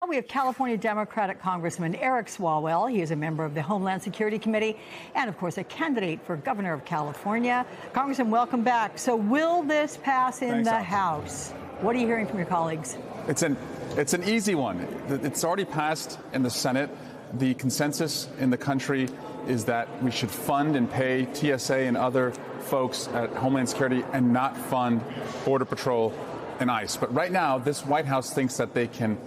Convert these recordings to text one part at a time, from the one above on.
We have California Democratic Congressman Eric Swalwell. He is a member of the Homeland Security Committee and, of course, a candidate for governor of California. Congressman, welcome back. So will this pass in the House? What are you hearing from your colleagues? It's an easy one. It's already passed in the Senate. The consensus in the country is that we should fund and pay TSA and other folks at Homeland Security and not fund Border Patrol and ICE. But right now, this White House thinks that they can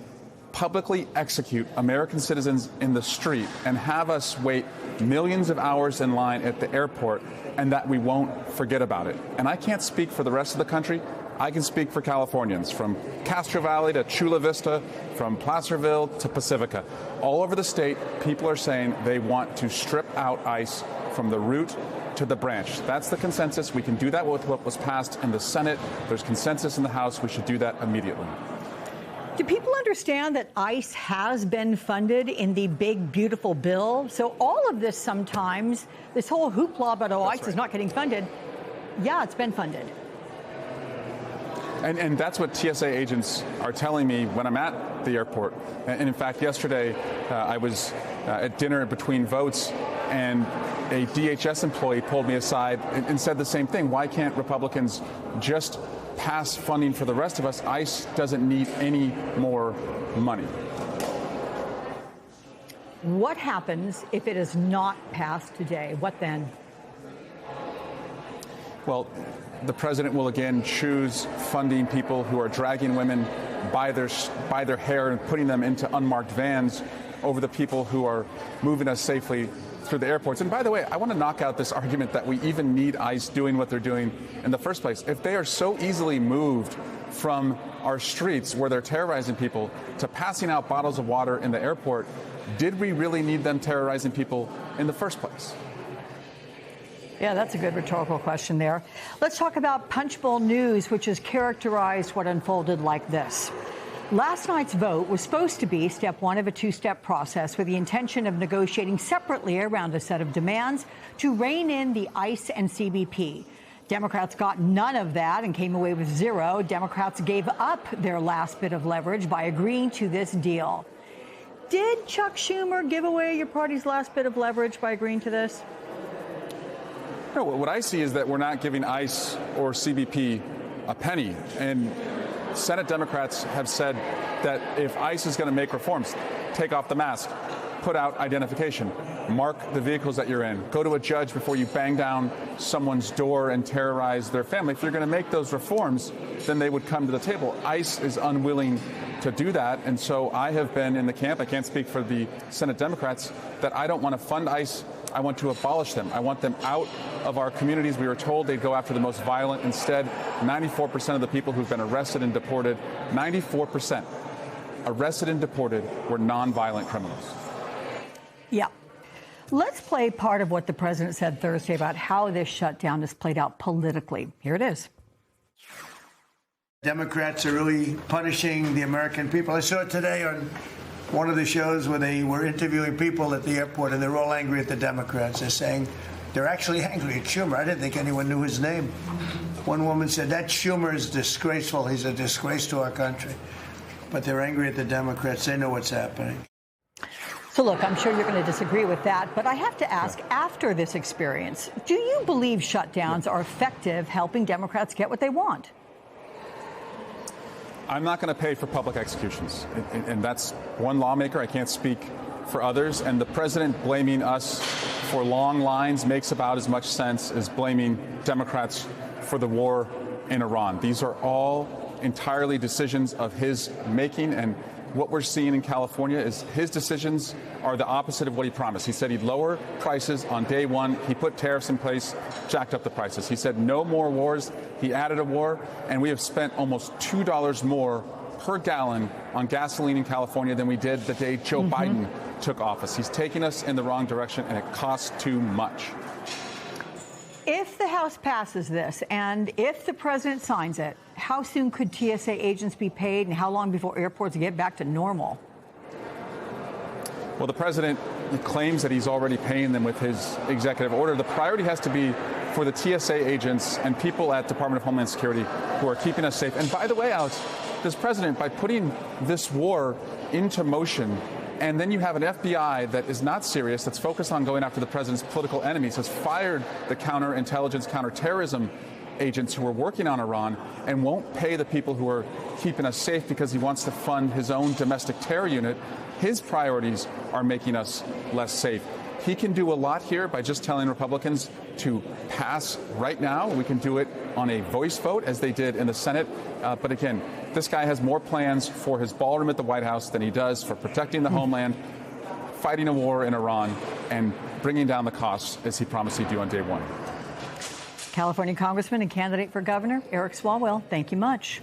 publicly execute American citizens in the street and have us wait millions of hours in line at the airport, and that we won't forget about it. And I can't speak for the rest of the country. I can speak for Californians, from Castro Valley to Chula Vista, from Placerville to Pacifica. All over the state, people are saying they want to strip out ICE from the root to the branch. That's the consensus. We can do that with what was passed in the Senate. There's consensus in the House. We should do that immediately. Do people understand that ICE has been funded in the big, beautiful bill? So all of this sometimes, this whole hoopla about ICE is not getting funded. Yeah, it's been funded. And that's what TSA agents are telling me when I'm at the airport. And in fact, yesterday I was at dinner between votes, and a DHS employee pulled me aside and said the same thing. Why can't Republicans just pass funding for the rest of us? ICE doesn't need any more money. What happens if it is not passed today? What then? Well, the president will again choose funding people who are dragging women by their hair and putting them into unmarked vans over the people who are moving us safely through the airports. And by the way, I want to knock out this argument that we even need ICE doing what they're doing in the first place. If they are so easily moved from our streets where they're terrorizing people to passing out bottles of water in the airport, did we really need them terrorizing people in the first place? Yeah, that's a good rhetorical question there. Let's talk about Punchbowl News, which has characterized what unfolded like this. Last night's vote was supposed to be step one of a two-step process with the intention of negotiating separately around a set of demands to rein in the ICE and CBP. Democrats got none of that and came away with zero. Democrats gave up their last bit of leverage by agreeing to this deal. Did Chuck Schumer give away your party's last bit of leverage by agreeing to this? No, what I see is that we're not giving ICE or CBP a penny. And Senate Democrats have said that if ICE is going to make reforms, take off the mask, put out identification, mark the vehicles that you're in, go to a judge before you bang down someone's door and terrorize their family. If you're going to make those reforms, then they would come to the table. ICE is unwilling to do that. And so I have been in the camp, I can't speak for the Senate Democrats, that I don't want to fund ICE. I want to abolish them. I want them out of our communities. We were told they'd go after the most violent. Instead, 94% of the people who've been arrested and deported, 94% arrested and deported, were nonviolent criminals. Yeah. Let's play part of what the president said Thursday about how this shutdown has played out politically. Here it is. Democrats are really punishing the American people. I saw it today on one of the shows where they were interviewing people at the airport, and they're all angry at the Democrats. They're saying they're actually angry at Schumer. I didn't think anyone knew his name. One woman said, that Schumer is disgraceful. He's a disgrace to our country. But they're angry at the Democrats. They know what's happening. So, look, I'm sure you're going to disagree with that, but I have to ask, after this experience, do you believe shutdowns are effective helping Democrats get what they want? I'm not going to pay for public executions, and that's one lawmaker. I can't speak for others. And the president blaming us for long lines makes about as much sense as blaming Democrats for the war in Iran. These are all entirely decisions of his making, and what we're seeing in California is his decisions are the opposite of what he promised. He said he'd lower prices on day one. He put tariffs in place, jacked up the prices. He said no more wars. He added a war, and we have spent almost $2 more per gallon on gasoline in California than we did the day Joe Biden took office. He's taking us in the wrong direction, and it costs too much. If the House passes this and if the president signs it, how soon could TSA agents be paid, and how long before airports get back to normal? Well, the president claims that he's already paying them with his executive order. The priority has to be for the TSA agents and people at Department of Homeland Security who are keeping us safe. And by the way, Alex, as president by putting this war into motion. And then you have an FBI that is not serious, that's focused on going after the president's political enemies, has fired the counterintelligence, counterterrorism agents who are working on Iran, and won't pay the people who are keeping us safe because he wants to fund his own domestic terror unit. His priorities are making us less safe. He can do a lot here by just telling Republicans to pass right now. We can do it on a voice vote, as they did in the Senate. But again, this guy has more plans for his ballroom at the White House than he does for protecting the homeland, fighting a war in Iran, and bringing down the costs, as he promised he'd do on day one. California Congressman and candidate for governor Eric Swalwell, thank you much.